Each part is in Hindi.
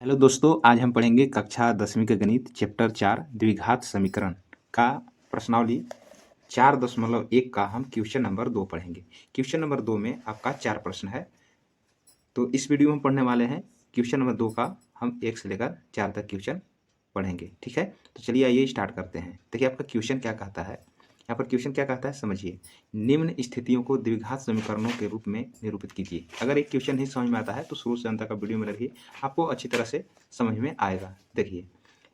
हेलो दोस्तों, आज हम पढ़ेंगे कक्षा 10वीं का गणित चैप्टर 4 द्विघात समीकरण का प्रश्नावली 4.1 का हम क्वेश्चन नंबर 2 पढ़ेंगे। क्वेश्चन नंबर 2 में आपका 4 प्रश्न है। तो इस वीडियो में हम पढ़ने वाले हैं क्वेश्चन नंबर 2 का हम 1 से लेकर 4 तक क्वेश्चन पढ़ेंगे। ठीक है, तो चलिए आइए स्टार्ट करते हैं। देखिए आपका क्वेश्चन क्या कहता है, यहाँ पर क्वेश्चन क्या कहता है समझिए। निम्न स्थितियों को द्विघात समीकरणों के रूप में निरूपित कीजिए। अगर एक क्वेश्चन नहीं समझ में आता है तो शुरू से अंत तक का वीडियो में रखिए, आपको अच्छी तरह से समझ में आएगा। देखिए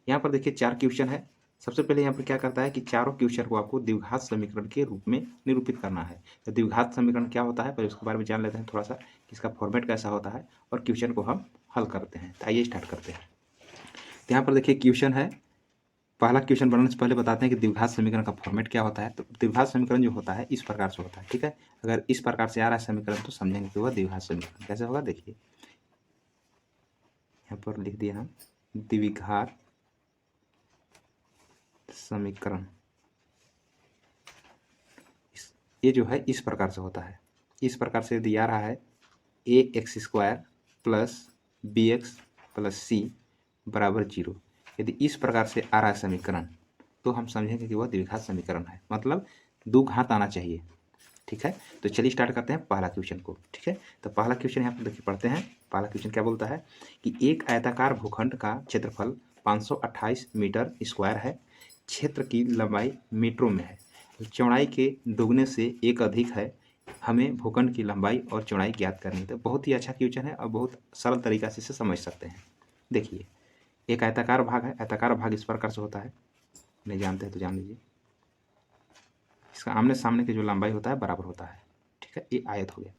यहाँ पर देखिए 4 क्वेश्चन है। सबसे पहले यहाँ पर क्या करता है कि चारों क्वेश्चन को आपको द्विघात समीकरण के रूप में निरूपित करना है। तो द्विघात समीकरण क्या होता है पहले उसके बारे में जान लेते हैं थोड़ा सा, कि इसका फॉर्मेट कैसा होता है और क्वेश्चन को हम हल करते हैं। तो आइए स्टार्ट करते हैं। तो यहाँ पर देखिए क्वेश्चन है, पहला क्वेश्चन बनाने से पहले बताते हैं कि द्विघात समीकरण का फॉर्मेट क्या होता है। तो द्विघात समीकरण जो होता है इस प्रकार से होता है। ठीक है, अगर इस प्रकार से आ रहा है समीकरण तो समझेंगे कि वह द्विघात समीकरण कैसे होगा। देखिए यहाँ पर लिख दिया हम द्विघात समीकरण। ये जो है इस प्रकार से होता है। इस प्रकार से दिया रहा है ax² plus bx plus c बराबर 0। यदि इस प्रकार से आ रहा है समीकरण तो हम समझेंगे कि वह द्विघात समीकरण है, मतलब दो घात आना चाहिए। ठीक है, तो चलिए स्टार्ट करते हैं पहला क्वेश्चन को। ठीक है, तो पहला क्वेश्चन यहाँ पर देखिए पढ़ते हैं। पहला क्वेश्चन क्या बोलता है कि एक आयताकार भूखंड का क्षेत्रफल 528 मीटर स्क्वायर है। क्षेत्र की लंबाई मीटरों में है, चौड़ाई के दोगुने से एक अधिक है। हमें भूखंड की लंबाई और चौड़ाई ज्ञात करनी है। तो बहुत ही अच्छा क्वेश्चन है और बहुत सरल तरीका से इसे समझ सकते हैं। देखिए एक आयताकार भाग है, आयताकार भाग इस प्रकार से होता है, नहीं जानते हैं तो जान लीजिए। इसका आमने सामने की जो लंबाई होता है बराबर होता है। ठीक है, ये आयत हो गया।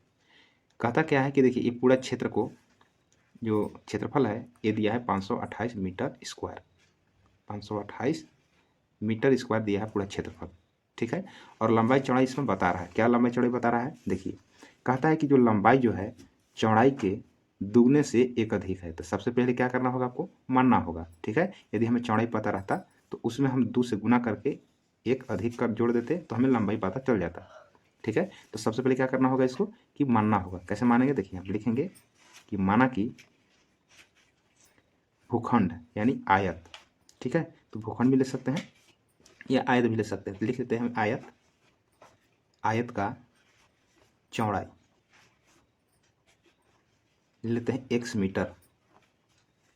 कहता क्या है कि देखिए ये पूरा क्षेत्र को जो क्षेत्रफल है ये दिया है 528 मीटर स्क्वायर। 528 मीटर स्क्वायर दिया है पूरा क्षेत्रफल। ठीक है, और लंबाई चौड़ाई इसमें बता रहा है। क्या लंबाई चौड़ाई बता रहा है, देखिए कहता है कि जो लंबाई जो है चौड़ाई के दुगने से एक अधिक है। तो सबसे पहले क्या करना होगा, आपको मानना होगा। ठीक है, यदि हमें चौड़ाई पता रहता तो उसमें हम 2 से गुना करके एक अधिक कर जोड़ देते तो हमें लंबाई पता चल जाता। ठीक है, तो सबसे पहले क्या करना होगा इसको कि मानना होगा। कैसे मानेंगे, देखिए हम लिखेंगे कि माना कि भूखंड यानी आयत। ठीक है, तो भूखंड भी ले सकते हैं या आयत भी ले सकते हैं। तो लिख लेते हैं हम आयत, आयत का चौड़ाई ले लेते हैं x मीटर।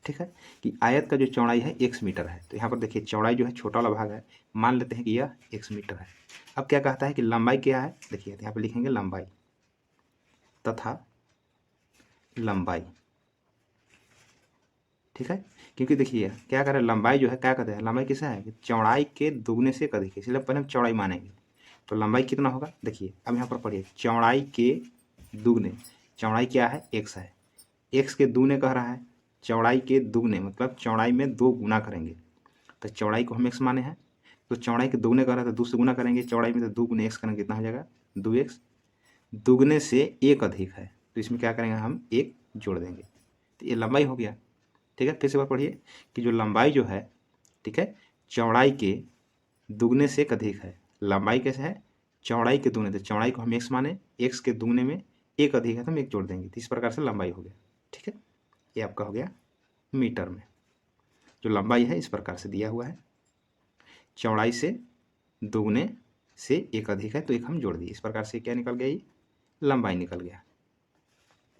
ठीक है, कि आयत का जो चौड़ाई है x मीटर है। तो यहाँ पर देखिए चौड़ाई जो है छोटा वाला भाग है, मान लेते हैं कि यह x मीटर है। अब क्या कहता है कि लंबाई क्या है, देखिए यहाँ पर लिखेंगे लंबाई तथा लंबाई। ठीक है, क्योंकि देखिए क्या करें, लंबाई जो है क्या कहते हैं, लंबाई किसा है कि चौड़ाई के दुगने से अधिक है, इसलिए पहले हम चौड़ाई मानेंगे। तो लंबाई कितना होगा, देखिए अब यहाँ पर पढ़िए चौड़ाई के दुगने। चौड़ाई क्या है, x है, x के दुगने कह रहा है, चौड़ाई के दुगने मतलब चौड़ाई में 2 गुना करेंगे। तो चौड़ाई को हम x माने हैं, तो चौड़ाई के दुगने कह रहा है तो 2 से गुना करेंगे। चौड़ाई में तो 2 गुने x करेंगे, कितना हो जाएगा 2x। दुगने से एक अधिक है तो इसमें क्या करेंगे हम 1 जोड़ देंगे, तो ये लंबाई हो गया। ठीक है, फिर से बार पढ़िए कि जो लंबाई जो है, ठीक है, चौड़ाई के दुगने से एक अधिक है। लंबाई कैसे है, चौड़ाई के दुगने, तो चौड़ाई को हम x माने, x के दुगने में एक अधिक है तो हम 1 जोड़ देंगे। तो इस प्रकार से लंबाई हो गया। ठीक है, ये आपका हो गया मीटर में। जो लंबाई है इस प्रकार से दिया हुआ है, चौड़ाई से दुगने से एक अधिक है तो एक हम जोड़ दिए। इस प्रकार से क्या निकल गया, ये लंबाई निकल गया।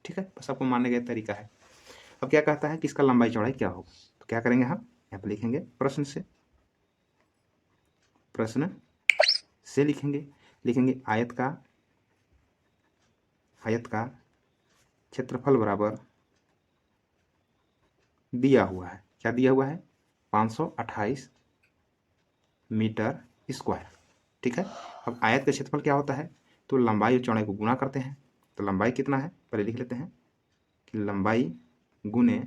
ठीक है, बस आपको मानने का तरीका है। अब क्या कहता है कि इसका लंबाई चौड़ाई क्या होगा, तो क्या करेंगे हम यहाँ पर लिखेंगे प्रश्न से, प्रश्न से लिखेंगे आयत का क्षेत्रफल बराबर दिया हुआ है। क्या दिया हुआ है, 528 मीटर स्क्वायर। ठीक है, अब आयत का क्षेत्रफल क्या होता है, तो लंबाई और चौड़ाई को गुणा करते हैं। तो लंबाई कितना है पहले लिख लेते हैं कि लंबाई गुने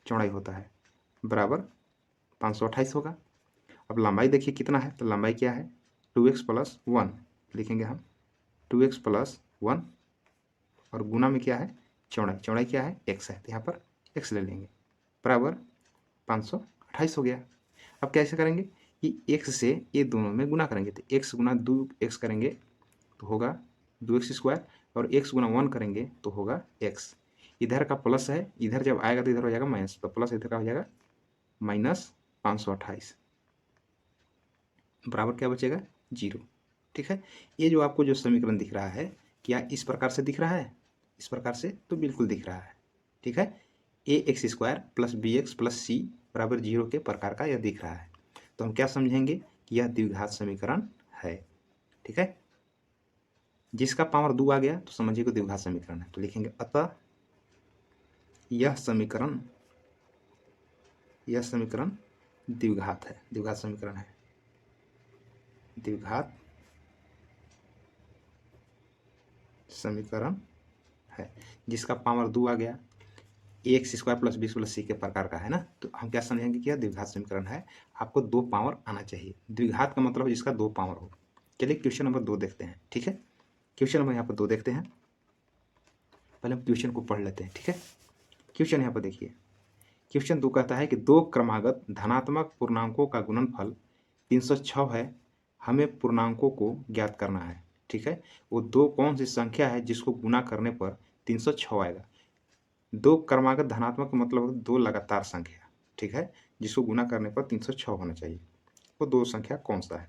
चौड़ाई होता है बराबर 528 होगा। अब लंबाई देखिए कितना है, तो लंबाई क्या है 2x प्लस 1 लिखेंगे हम, 2x प्लस 1 और गुना में क्या है चौड़ाई, चौड़ाई क्या है x है, तो यहाँ पर x ले लेंगे बराबर 528 हो गया। अब कैसे करेंगे कि x से ये दोनों में गुना करेंगे, तो x गुना 2x करेंगे तो होगा 2x स्क्वायर, और x गुना 1 करेंगे तो होगा x। इधर का प्लस है, इधर जब आएगा तो इधर हो जाएगा माइनस, तो प्लस इधर का हो जाएगा माइनस 528 बराबर क्या बचेगा 0। ठीक है, ये जो आपको जो समीकरण दिख रहा है क्या इस प्रकार से दिख रहा है, इस प्रकार से तो बिल्कुल दिख रहा है। ठीक है, A X square plus B X plus C बराबर 0 के प्रकार का यह दिख रहा है, तो हम क्या समझेंगे कि यह द्विघात समीकरण है। ठीक है, जिसका पावर 2 आ गया तो समझिए कि द्विघात समीकरण है, तो लिखेंगे अतः यह समीकरण द्विघात है, द्विघात समीकरण है, द्विघात समीकरण है। जिसका पावर 2 आ गया, A X square plus B plus C के प्रकार का है ना, तो हम क्या समझेंगे कि यह द्विघात समीकरण है। आपको 2 पावर आना चाहिए, द्विघात का मतलब जिसका 2 पावर हो। चलिए क्वेश्चन नंबर 2 देखते हैं। ठीक है, क्वेश्चन नंबर यहाँ पर 2 देखते हैं, पहले हम क्वेश्चन को पढ़ लेते हैं। ठीक है, क्वेश्चन यहाँ पर देखिए, क्वेश्चन 2 कहता है कि 2 क्रमागत धनात्मक पूर्णांकों का गुणनफल 306 है, हमें पूर्णांकों को ज्ञात करना है। ठीक है, वो 2 कौन सी संख्या है जिसको गुना करने पर 306 आएगा। 2 क्रमागत धनात्मक मतलब 2 लगातार संख्या। ठीक है, जिसको गुना करने पर 306 होना चाहिए, वो 2 संख्या कौन सा है।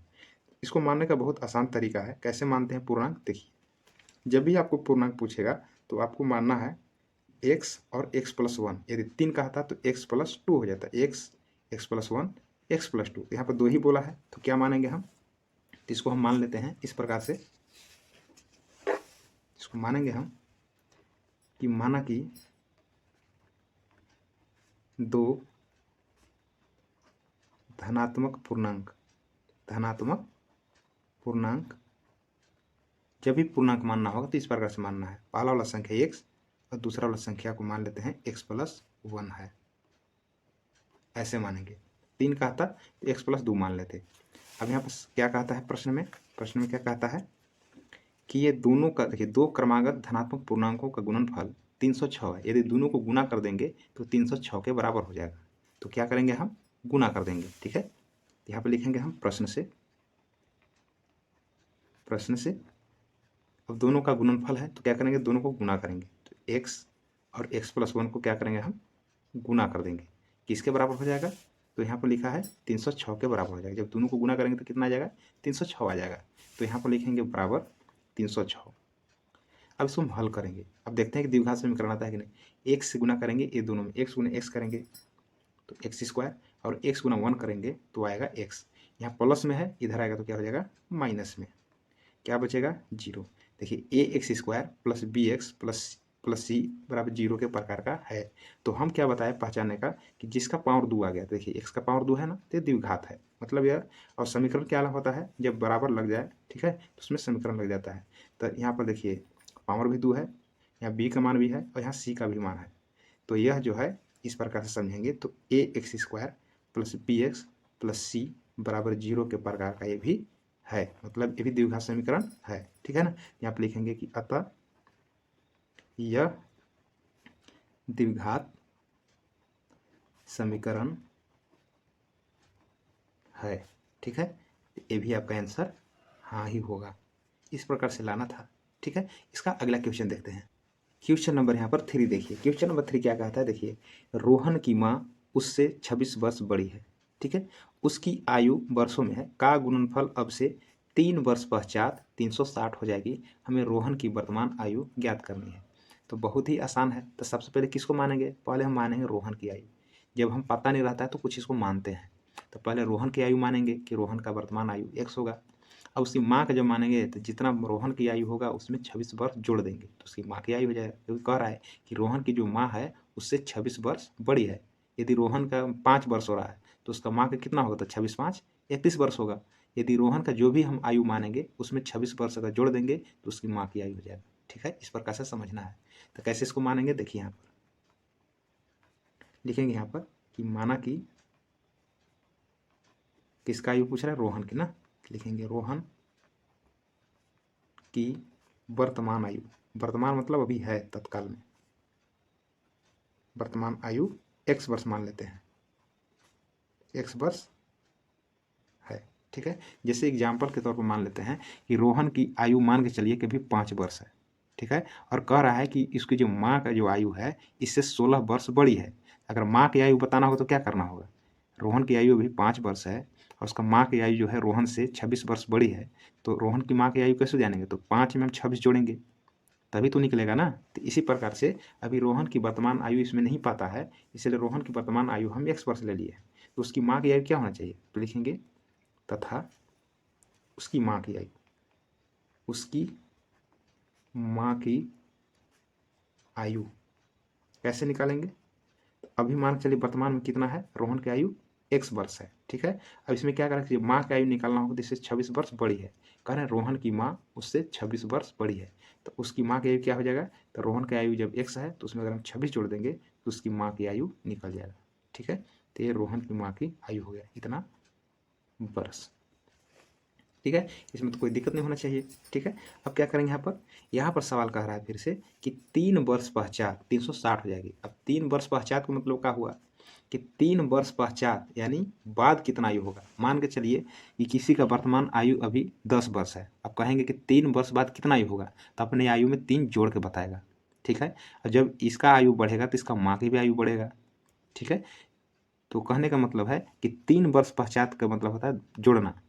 इसको मानने का बहुत आसान तरीका है। कैसे मानते हैं पूर्णांक, देखिए जब भी आपको पूर्णांक पूछेगा तो आपको मानना है x और x प्लस 1, यदि 3 का था तो x प्लस 2 हो जाता है, x प्लस 1 x प्लस 2, यहाँ पर 2 ही बोला है तो क्या मानेंगे हम, तो इसको हम मान लेते हैं इस प्रकार से, इसको मानेंगे हम कि माना कि 2 धनात्मक पूर्णांक, जब भी पूर्णांक मानना होगा तो इस प्रकार से मानना है। पहला वाला संख्या x और दूसरा वाला संख्या को मान लेते हैं x प्लस 1 है, ऐसे मानेंगे। 3 कहता तो x प्लस 2 मान लेते। अब यहाँ पर क्या कहता है प्रश्न में क्या कहता है कि ये दोनों का, देखिए 2 क्रमागत धनात्मक पूर्णांकों का गुणनफल 306 है, यदि दोनों को गुना कर देंगे तो 306 के बराबर हो जाएगा। तो क्या करेंगे हम, गुना कर देंगे। ठीक है, यहाँ पर लिखेंगे हम प्रश्न से अब दोनों का गुणनफल है तो क्या करेंगे, दोनों को गुना करेंगे, तो x और x प्लस 1 को क्या करेंगे हम गुना कर देंगे, किसके बराबर हो जाएगा, तो यहाँ पर लिखा है 306 के बराबर हो जाएगा। जब दोनों को गुना करेंगे तो कितना आ जाएगा, 306 आ जाएगा, तो यहाँ पर लिखेंगे बराबर 306। अब इसको हम हल करेंगे, अब देखते हैं कि द्विघात समीकरण आता है कि नहीं। x से गुना करेंगे ये दोनों में, x गुना x करेंगे तो एक्स स्क्वायर, और x गुना 1 करेंगे तो आएगा x, यहाँ प्लस में है, इधर आएगा तो क्या हो जाएगा माइनस में, क्या बचेगा 0। देखिए A X square plus B X plus C बराबर 0 के प्रकार का है। तो हम क्या बताए पहचानने का कि जिसका पावर 2 आ गया, तो देखिए x का पावर 2 है ना, तो द्विघात है, मतलब यह। और समीकरण क्या होता है, जब बराबर लग जाए, ठीक है, तो उसमें समीकरण लग जाता है। तो यहाँ पर देखिए पावर भी 2 है, यहाँ b का मान भी है और यहाँ c का भी मान है, तो यह जो है इस प्रकार से समझेंगे। तो A X square plus B X plus C बराबर 0 के प्रकार का ये भी है, मतलब ये भी द्विघात समीकरण है। ठीक है ना, यहाँ पे लिखेंगे कि अतः यह द्विघात समीकरण है। ठीक है, ये भी आपका आंसर हाँ ही होगा, इस प्रकार से लाना था। ठीक है, इसका अगला क्वेश्चन देखते हैं। क्वेश्चन नंबर यहाँ पर 3 देखिए, क्वेश्चन नंबर 3 क्या कहता है, देखिए रोहन की माँ उससे 26 वर्ष बड़ी है। ठीक है, उसकी आयु वर्षों में है, का गुणनफल अब से 3 वर्ष पश्चात 360 हो जाएगी, हमें रोहन की वर्तमान आयु ज्ञात करनी है। तो बहुत ही आसान है, तो सबसे पहले किसको मानेंगे, पहले हम मानेंगे रोहन की आयु। जब हम पता नहीं रहता है तो कुछ इसको मानते हैं, तो पहले रोहन की आयु मानेंगे कि रोहन का वर्तमान आयु x होगा। अब उसकी माँ का जब मानेंगे तो जितना रोहन की आयु होगा उसमें 26 वर्ष जोड़ देंगे तो उसकी माँ की आयु हो जाएगा, क्योंकि कह रहा है कि रोहन की जो माँ है उससे 26 वर्ष बड़ी है। यदि रोहन का 5 वर्ष हो रहा है तो उसका माँ का कितना होगा, तो 26 5 31 वर्ष होगा। यदि रोहन का जो भी हम आयु मानेंगे उसमें 26 वर्ष अगर जोड़ देंगे तो उसकी माँ की आयु हो जाएगा। ठीक है, इस प्रकार से समझना है। तो कैसे इसको मानेंगे, देखिए यहाँ पर लिखेंगे, यहाँ पर कि माना कि किसका आयु पूछ रहा है, रोहन की ना, लिखेंगे रोहन की वर्तमान आयु, वर्तमान मतलब अभी है तत्काल में, वर्तमान आयु x वर्ष मान लेते हैं, x वर्ष है। ठीक है, जैसे एग्जाम्पल के तौर पर मान लेते हैं कि रोहन की आयु मान के चलिए कि अभी 5 वर्ष है। ठीक है। और कह रहा है कि इसकी जो माँ का जो आयु है इससे 16 वर्ष बड़ी है। अगर माँ की आयु बताना हो तो क्या करना होगा? रोहन की आयु अभी 5 वर्ष है और उसका माँ की आयु जो है रोहन से 26 वर्ष बड़ी है, तो रोहन की माँ की आयु कैसे जानेंगे? तो 5 में हम 26 जोड़ेंगे तभी तो निकलेगा ना। तो इसी प्रकार से अभी रोहन की वर्तमान आयु इसमें नहीं पाता है, इसलिए रोहन की वर्तमान आयु हम x वर्ष ले लिए। तो उसकी माँ की आयु क्या होना चाहिए? तो लिखेंगे तथा उसकी माँ की आयु, उसकी माँ की आयु कैसे निकालेंगे? तो अभी मान के चलिए वर्तमान में कितना है? रोहन की आयु x वर्ष है, ठीक है। अब इसमें क्या करें? माँ की आयु निकालना होगा तो इससे 26 वर्ष बड़ी है। कह रहे हैं रोहन की माँ उससे 26 वर्ष बड़ी है, तो उसकी माँ की आयु क्या हो जाएगा? तो रोहन की आयु जब x है तो उसमें अगर हम 26 जोड़ देंगे तो उसकी माँ की आयु निकल जाएगा, ठीक है। तो ये रोहन की माँ की आयु हो गया इतना वर्ष, ठीक है। इसमें तो कोई दिक्कत नहीं होना चाहिए, ठीक है। अब क्या करेंगे? यहाँ पर सवाल कह रहा है फिर से कि 3 वर्ष पश्चात 360 हो जाएगी। अब 3 वर्ष पश्चात का मतलब क्या हुआ कि 3 वर्ष पश्चात यानी बाद कितना आयु होगा? मान के चलिए कि किसी का वर्तमान आयु अभी 10 वर्ष है। अब कहेंगे कि 3 वर्ष बाद कितना आयु होगा? तो अपने आयु में 3 जोड़ के बताएगा, ठीक है। और जब इसका आयु बढ़ेगा तो इसका माँ की भी आयु बढ़ेगा, ठीक है। तो कहने का मतलब है कि 3 वर्ष पश्चात का मतलब होता है जोड़ना।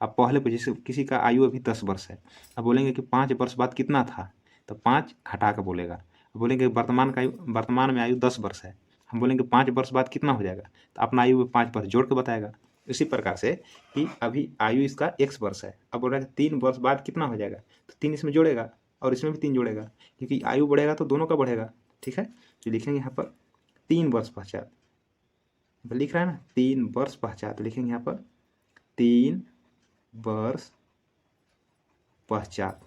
अब पहले पे जैसे किसी का आयु अभी 10 वर्ष है, अब बोलेंगे कि 5 वर्ष बाद कितना था? तो 5 घटा कर बोलेगा। बोलेंगे वर्तमान में आयु 10 वर्ष है, हम बोलेंगे 5 वर्ष बाद कितना हो जाएगा? तो अपना आयु में 5 वर्ष जोड़ के बताएगा। इसी प्रकार से कि अभी आयु इसका x वर्ष है, अब बोल रहा है 3 वर्ष बाद कितना हो जाएगा? तो 3 इसमें जोड़ेगा और इसमें भी 3 जोड़ेगा, क्योंकि आयु बढ़ेगा तो दोनों का बढ़ेगा, ठीक है। तो लिखेंगे यहाँ पर 3 वर्ष पश्चात, लिख रहा है ना 3 वर्ष पश्चात, लिखेंगे यहाँ पर 3 वर्ष पश्चात,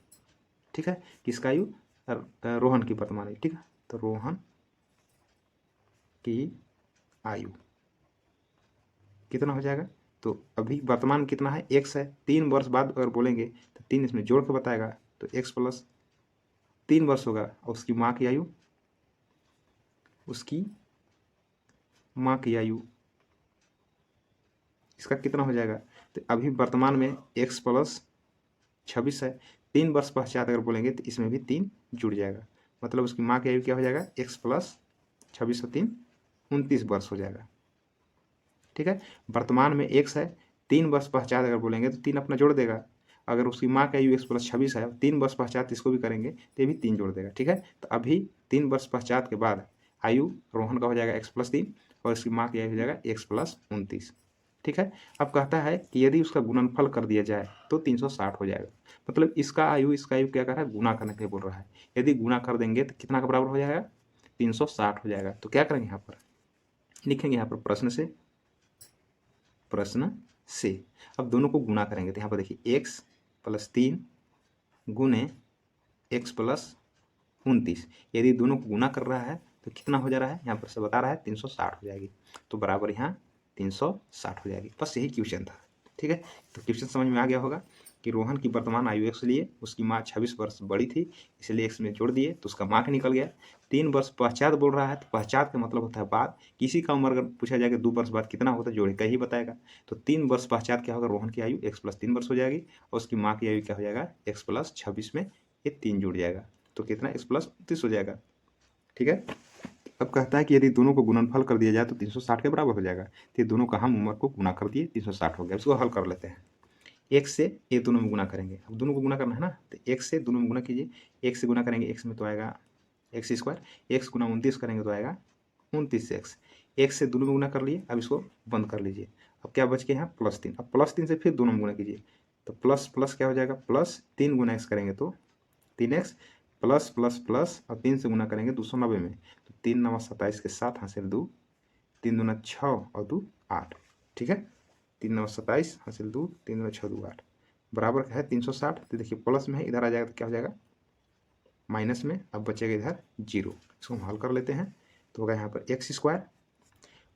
ठीक है। किसका आयु? रोहन की वर्तमान आयु, ठीक है। तो रोहन की आयु कितना हो जाएगा? तो अभी वर्तमान कितना है? x है। 3 वर्ष बाद अगर बोलेंगे तो 3 इसमें जोड़ के बताएगा, तो x प्लस 3 वर्ष होगा। और उसकी माँ की आयु, उसकी माँ की आयु इसका कितना हो जाएगा? तो अभी वर्तमान में x प्लस 26 है, 3 वर्ष पश्चात अगर बोलेंगे तो इसमें भी 3 जुड़ जाएगा, मतलब उसकी माँ की आयु क्या हो जाएगा? x प्लस 26 और 3 29 वर्ष हो जाएगा, ठीक है। वर्तमान में x है, 3 वर्ष पश्चात अगर बोलेंगे तो 3 अपना जोड़ देगा। अगर उसकी माँ की आयु x प्लस 26 है, 3 वर्ष पश्चात इसको भी करेंगे तो ये भी 3 जोड़ देगा, ठीक है। तो अभी 3 वर्ष पश्चात के बाद आयु रोहन का हो जाएगा x प्लस 3 और इसकी माँ की आयु हो जाएगा x प्लस 29, ठीक है। अब कहता है कि यदि उसका गुणनफल कर दिया जाए तो 360 हो जाएगा, मतलब इसका आयु क्या कर रहा है? गुना करने के लिए बोल रहा है। यदि गुना कर देंगे तो कितना के बराबर हो जाएगा? 360 हो जाएगा। तो क्या करेंगे? यहाँ पर लिखेंगे यहाँ पर प्रश्न से अब दोनों को गुना करेंगे तो यहाँ पर देखिए x प्लस 3 गुने x प्लस 29, यदि दोनों को गुना कर रहा है तो कितना हो जा रहा है? यहाँ पर से बता रहा है 360 हो जाएगी, तो बराबर यहाँ 360 हो जाएगी। बस यही क्वेश्चन था, ठीक है। तो क्वेश्चन समझ में आ गया होगा कि रोहन की वर्तमान आयु x लिए, उसकी माँ 26 वर्ष बड़ी थी इसलिए x में जोड़ दिए तो उसका मार्क निकल गया। 3 वर्ष पश्चात बोल रहा है तो पश्चात का मतलब होता है बाद। किसी का उम्र अगर पूछा जाएगा 2 वर्ष बाद कितना होता है, जोड़ के ही बताएगा। तो 3 वर्ष पश्चात क्या होगा? रोहन की आयु x प्लस 3 वर्ष हो जाएगी और उसकी माँ की आयु क्या हो जाएगा? x प्लस 26 में ये 3 जुड़ जाएगा, तो कितना? x प्लस 29 हो जाएगा, ठीक है। अब कहता है कि यदि दोनों को गुणनफल कर दिया जाए तो 360 के बराबर हो जाएगा। तो ये दोनों का हम उम्र को गुना कर दिए, 360 हो गया। उसको हल कर लेते हैं। x से ये दोनों में गुना करेंगे, अब दोनों को गुना करना है ना, तो x से दोनों में गुना कीजिए। x से गुना करेंगे x में तो आएगा x स्क्वायर, x गुना 29 करेंगे तो आएगा 29x। x से दोनों में गुना कर लिए, अब इसको बंद कर लीजिए। अब क्या बच के यहाँ? प्लस 3। अब प्लस 3 से फिर दोनों में गुना कीजिए, तो प्लस प्लस क्या हो जाएगा? प्लस 3 गुना x करेंगे तो 3x प्लस प्लस प्लस और 3 से गुना करेंगे 290 में, तो 3 9 27 के 7 हासिल 2, 3 दूना 6 और 2 8, ठीक है। 3 9 27 हासिल 2, 3 दूना 6 2 8 बराबर है 360। तो देखिए प्लस में है, इधर आ जाएगा तो क्या हो जाएगा? माइनस में। अब बचेगा इधर 0, इसको हम हल कर लेते हैं। तो होगा यहाँ पर x स्क्वायर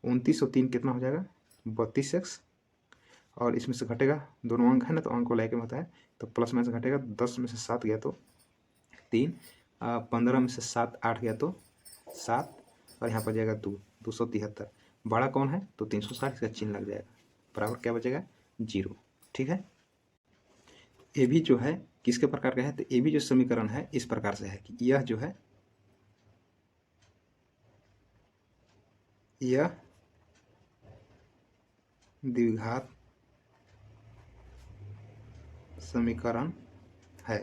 29 और 3 कितना हो जाएगा? 32x, और इसमें से घटेगा, दोनों अंक है ना तो अंक को लेके होता है, तो प्लस में से घटेगा, 10 में से 7 गया तो 3, 15 में से 7 8 गया तो 7, और यहाँ पर जाएगा 273। बड़ा कौन है? तो 360, इसका चिन्ह लग जाएगा, बराबर क्या बचेगा? 0, ठीक है। ये भी जो है किसके प्रकार का है, तो ये भी जो समीकरण है इस प्रकार से है कि यह जो है यह द्विघात समीकरण है।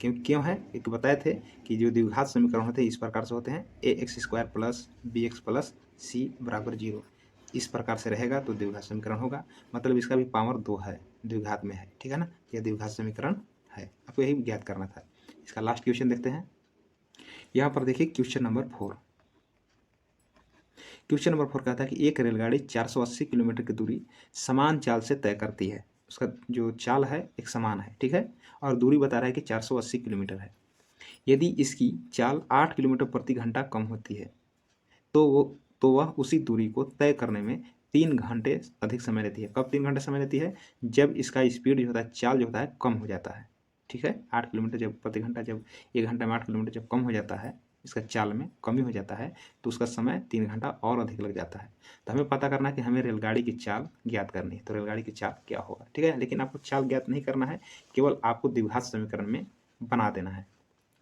क्यों है, एक बताए थे कि जो द्विघात समीकरण होते हैं इस प्रकार से होते हैं, A X square plus B X plus C बराबर 0, इस प्रकार से रहेगा तो द्विघात समीकरण होगा। मतलब इसका भी पावर 2 है, द्विघात में है, ठीक है ना, यह द्विघात समीकरण है। आपको यही ज्ञात करना था। इसका लास्ट क्वेश्चन देखते हैं। यहाँ पर देखिए क्वेश्चन नंबर 4। क्वेश्चन नंबर 4 कहता है कि एक रेलगाड़ी 480 किलोमीटर की दूरी समान चाल से तय करती है। उसका जो चाल है एक समान है, ठीक है, और दूरी बता रहा है कि 480 किलोमीटर है। यदि इसकी चाल 8 किलोमीटर प्रति घंटा कम होती है तो वह उसी दूरी को तय करने में 3 घंटे अधिक समय लेती है। कब 3 घंटे समय लेती है, जब इसका स्पीड जो होता है, चाल जो होता है कम हो जाता है, ठीक है। 8 किलोमीटर जब प्रति घंटा, जब 1 घंटा में 8 किलोमीटर जब कम हो जाता है, इसका चाल में कमी हो जाता है, तो उसका समय 3 घंटा और अधिक लग जाता है। तो हमें पता करना है कि हमें रेलगाड़ी की चाल ज्ञात करनी है, तो रेलगाड़ी की चाल क्या होगा, ठीक है। लेकिन आपको चाल ज्ञात नहीं करना है, केवल आपको द्विघात समीकरण में बना देना है,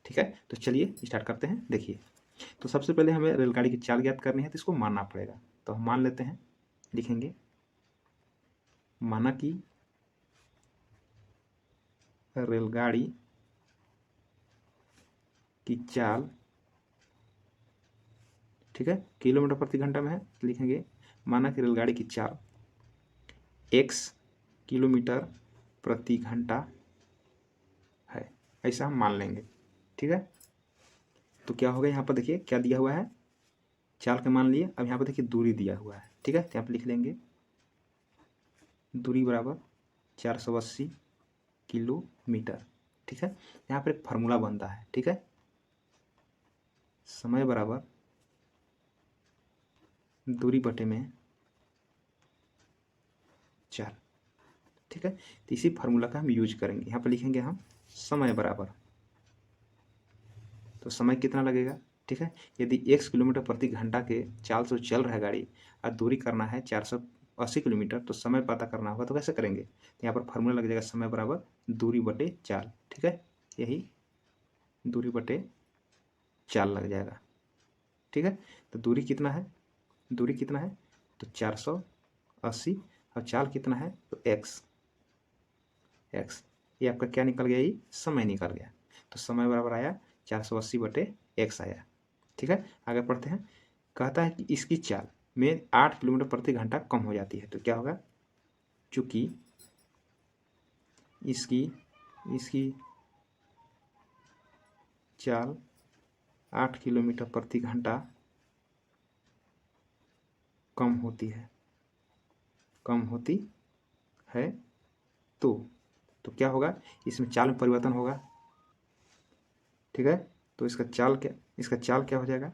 ठीक है। तो चलिए स्टार्ट करते हैं। देखिए, तो सबसे पहले हमें रेलगाड़ी की चाल ज्ञात करनी है, तो इसको मानना पड़ेगा। तो हम मान लेते हैं, लिखेंगे माना कि रेलगाड़ी की चाल, ठीक है, किलोमीटर प्रति घंटा में है, तो लिखेंगे माना कि रेलगाड़ी की चाल x किलोमीटर प्रति घंटा है, ऐसा हम मान लेंगे, ठीक है। तो क्या होगा, यहाँ पर देखिए क्या दिया हुआ है, चाल के मान लिए। अब यहाँ पर देखिए दूरी दिया हुआ है, ठीक है, तो यहाँ पर लिख लेंगे दूरी बराबर 480 किलोमीटर, ठीक है। यहाँ पर एक फार्मूला बनता है, ठीक है, समय बराबर दूरी बटे में चाल, ठीक है। तो इसी फार्मूला का हम यूज करेंगे। यहाँ पर लिखेंगे हम समय बराबर, तो समय कितना लगेगा, ठीक है। यदि x किलोमीटर प्रति घंटा के चाल से चल रहा है गाड़ी और दूरी करना है 480 किलोमीटर, तो समय पता करना होगा, तो कैसे करेंगे, तो यहाँ पर फार्मूला लग जाएगा समय बराबर दूरी बटे चाल, ठीक है, यही दूरी बटे चाल लग जाएगा, ठीक है। तो दूरी कितना है, दूरी कितना है, तो 480, और चाल कितना है, तो x, ये आपका क्या निकल गया, ये समय निकल गया। तो समय बराबर आया 480 बटे x आया, ठीक है। आगे पढ़ते हैं। कहता है कि इसकी चाल में 8 किलोमीटर प्रति घंटा कम हो जाती है, तो क्या होगा, चूंकि इसकी चाल 8 किलोमीटर प्रति घंटा कम होती है, तो क्या होगा, इसमें चाल में परिवर्तन होगा, ठीक है। तो इसका चाल क्या हो जाएगा,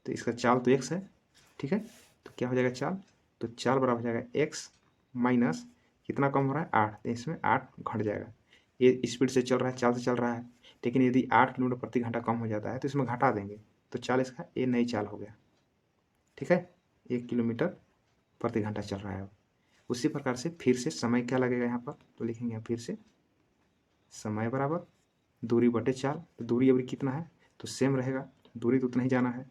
तो इसका चाल तो x है, ठीक है। तो क्या हो जाएगा चाल, तो चाल बराबर हो जाएगा x माइनस कितना कम हो रहा है, 8, तो इसमें 8 घट जाएगा। ये स्पीड से चल रहा है, चाल से चल रहा है, लेकिन यदि 8 किलोमीटर प्रति घंटा कम हो जाता है तो इसमें घटा देंगे, तो चाल इसका ये नई चाल हो गया, ठीक है। 1 किलोमीटर प्रति घंटा चल रहा है। अब उसी प्रकार से फिर से समय क्या लगेगा यहाँ पर, तो लिखेंगे फिर से समय बराबर दूरी बटे चाल। तो दूरी अभी कितना है, तो सेम रहेगा, दूरी तो उतना ही जाना है,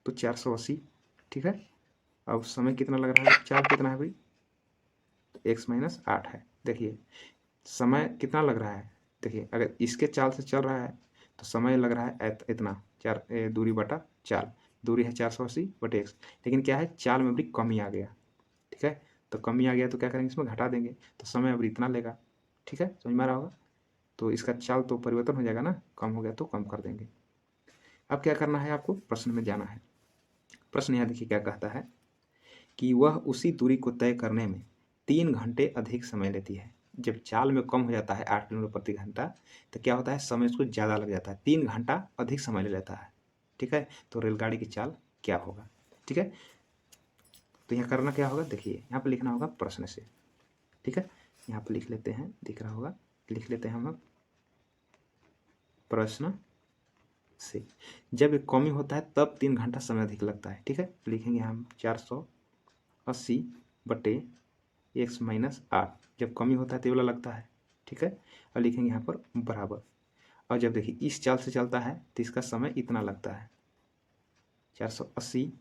तो 480, ठीक है। अब समय कितना लग रहा है, चाल कितना है भाई, तो x माइनस 8 है। देखिए समय कितना लग रहा है, देखिए अगर इसके चाल से चल रहा है तो समय लग रहा है इतना, दूरी बटा चाल, दूरी है 480 बटे x, लेकिन क्या है, चाल में भी कमी आ गया, ठीक है। तो कमी आ गया तो क्या करेंगे, इसमें घटा देंगे, तो समय अब इतना लेगा, ठीक है, समझ में आ रहा होगा। तो इसका चाल तो परिवर्तन हो जाएगा ना, कम हो गया तो कम कर देंगे। अब क्या करना है, आपको प्रश्न में जाना है। प्रश्न यहाँ देखिए क्या कहता है कि वह उसी दूरी को तय करने में 3 घंटे अधिक समय लेती है। जब चाल में कम हो जाता है 8 किलोमीटर प्रति घंटा, तो क्या होता है, समय उसको ज़्यादा लग जाता है, 3 घंटा अधिक समय ले लेता है, ठीक है। तो रेलगाड़ी की चाल क्या होगा, ठीक है। तो यहाँ करना क्या होगा, देखिए यहाँ पर लिखना होगा प्रश्न से, ठीक है। यहाँ पर लिख लेते हैं, दिख रहा होगा, लिख लेते हैं हम लोग प्रश्न से। जब एक कमी होता है तब 3 घंटा समय अधिक लगता है, ठीक है। लिखेंगे हम 480 बटे x माइनस 8, जब कमी होता है तो ये वाला लगता है, ठीक है। और लिखेंगे यहाँ पर बराबर। और जब देखिए इस चाल से चलता है तो इसका समय इतना लगता है, 480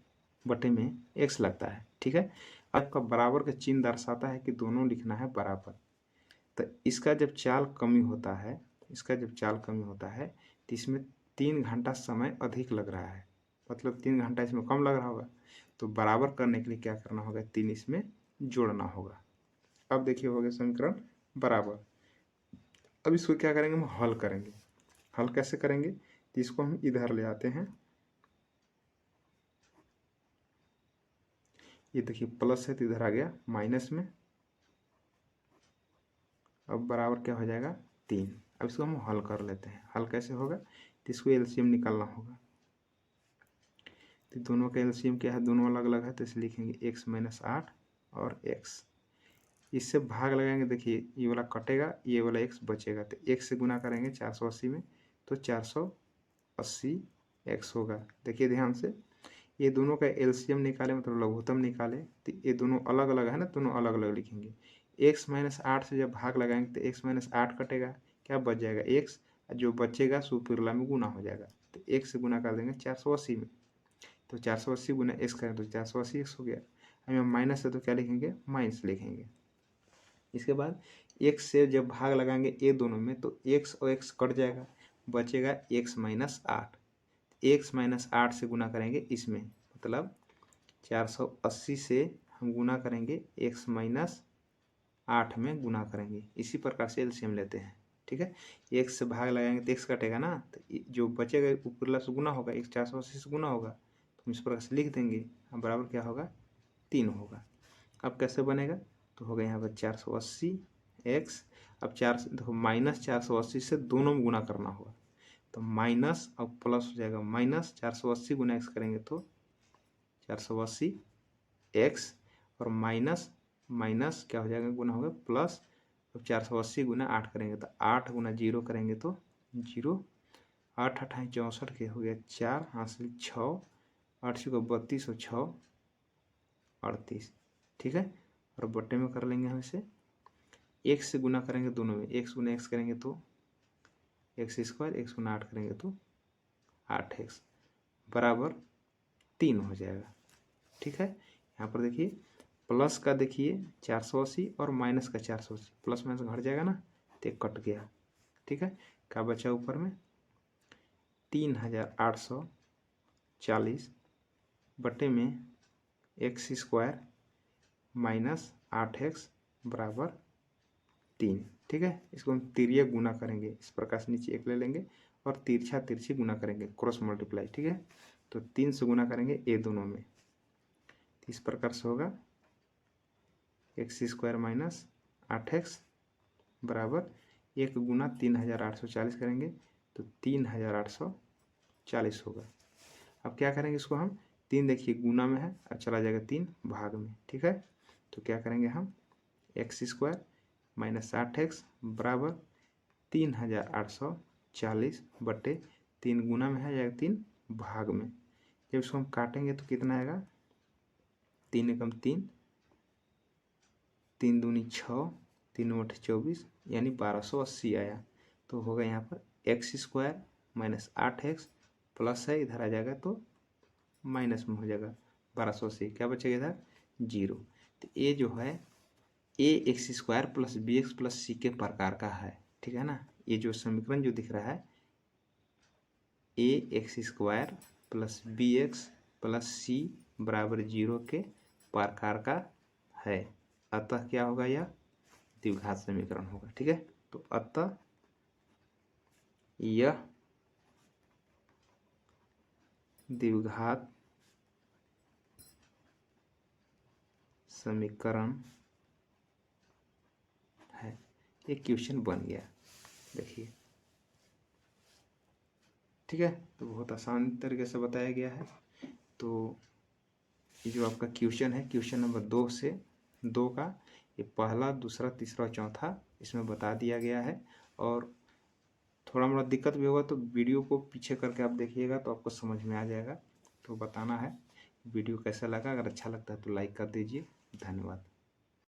बटे में x लगता है, ठीक है। आपका बराबर का चिन्ह दर्शाता है कि दोनों लिखना है बराबर। तो इसका जब चाल कमी होता है, इसका जब चाल कमी होता है तो इसमें 3 घंटा समय अधिक लग रहा है, मतलब 3 घंटा इसमें कम लग रहा होगा। तो बराबर करने के लिए क्या करना होगा, 3 इसमें जोड़ना होगा। अब देखिए हो गया समीकरण बराबर। अब इसको क्या करेंगे, हम हल करेंगे। हल कैसे करेंगे, तो इसको हम इधर ले आते हैं। ये देखिए प्लस है तो इधर आ गया माइनस में। अब बराबर क्या हो जाएगा 3। अब इसको हम हल कर लेते हैं। हल कैसे होगा, तो इसको एलसीएम निकालना होगा। तो दोनों का एलसीएम क्या है, दोनों अलग अलग है, तो इसे लिखेंगे x माइनस 8 और x। इससे भाग लगाएंगे, देखिए ये वाला कटेगा, ये वाला x बचेगा, तो x से गुना करेंगे 480 में तो 480 x होगा। देखिए ध्यान से, ये दोनों का एलसीएम निकाले मतलब लघुत्तम निकाले, तो ये दोनों अलग अलग है ना, दोनों अलग अलग लिखेंगे। x माइनस 8 से जब भाग लगाएंगे तो x माइनस 8 कटेगा, क्या बच जाएगा x, जो बचेगा सुपरला में गुना हो जाएगा, तो x से गुना कर देंगे 480 में, तो 480 गुना x करें तो 480 x हो गया। हमें माइनस है तो क्या लिखेंगे, माइनस लिखेंगे। इसके बाद x से जब भाग लगाएंगे ये दोनों में तो x और x कट जाएगा, बचेगा x माइनस 8। x माइनस 8 से गुना करेंगे इसमें, मतलब 480 से हम गुना करेंगे x माइनस 8 में गुना करेंगे। इसी प्रकार से एलसीएम लेते हैं, ठीक है। x से भाग लगाएंगे तो x कटेगा ना, तो जो बचेगा ऊपरला से गुना होगा, x 480 से गुना होगा, तो हम इस प्रकार से लिख देंगे। अब बराबर क्या होगा 3 होगा। अब कैसे बनेगा, तो होगा यहाँ पर 480 x। अब 4 देखो माइनस 480 से दोनों में गुना करना होगा, तो माइनस अब प्लस हो जाएगा, माइनस 480 गुना एक्स करेंगे तो 480 एक्स, और माइनस माइनस क्या हो जाएगा, गुना होगा प्लस। अब 480 गुना 8 करेंगे तो 8 गुना 0 करेंगे तो 0। 8 अट्ठाईस 64 के हो गया 4 हासिल 6, 8 को 32 और 6 38, ठीक है। और बट्टे में कर लेंगे हम इसे, एक्स से गुना करेंगे दोनों में, एक्स गुना एक्स करेंगे तो एक्स स्क्वायर, एक्स गुना 8 करेंगे तो 8x बराबर 3 हो जाएगा, ठीक है। यहाँ पर देखिए प्लस का देखिए 480 और माइनस का 480, प्लस माइनस घट जाएगा ना, तो कट गया, ठीक है। क्या बचा ऊपर में 3840 बटे में एक्स स्क्वायर माइनस 8x बराबर 3, ठीक है। इसको हम तिर्यक गुना करेंगे, इस प्रकार से नीचे 1 ले लेंगे और तिरछा तिरछी गुना करेंगे, क्रॉस मल्टीप्लाई, ठीक है। तो 3 से गुना करेंगे ये दोनों में, इस प्रकार से होगा एक्स स्क्वायर माइनस 8x बराबर 1 गुना 3840 करेंगे तो 3840 होगा। अब क्या करेंगे इसको हम, 3 देखिए गुना में है, अब चला जाएगा 3 भाग में, ठीक है। तो क्या करेंगे हम, एक्स स्क्वायर माइनस 8x बराबर 3840 बटे 3 गुना में है जाएगा 3 भाग में। जब इसको हम काटेंगे तो कितना आएगा, 3 एकम 3, 3 दूनी 6, 3 बटे 24 यानी 1280 आया। तो होगा यहाँ पर x square minus 8x plus है, इधर आ जाएगा तो माइनस में हो जाएगा 1280, क्या बचेगा इधर 0। तो ये जो है A X square plus B X plus C के प्रकार का है, ठीक है ना। ये जो समीकरण जो दिख रहा है A X square plus B X plus C बराबर 0 के प्रकार का है, अतः क्या होगा, यह द्विघात समीकरण होगा, ठीक है। तो अतः यह द्विघात समीकरण है। एक क्वेश्चन बन गया, देखिए, ठीक है। तो बहुत आसान तरीके से बताया गया है। तो ये जो आपका क्वेश्चन है, क्वेश्चन नंबर 2 से 2 का ये पहला, दूसरा, तीसरा और चौथा इसमें बता दिया गया है। और थोड़ा मोड़ा दिक्कत भी होगा तो वीडियो को पीछे करके आप देखिएगा तो आपको समझ में आ जाएगा। तो बताना है वीडियो कैसा लगा, अगर अच्छा लगता है तो लाइक कर दीजिए। धन्यवाद।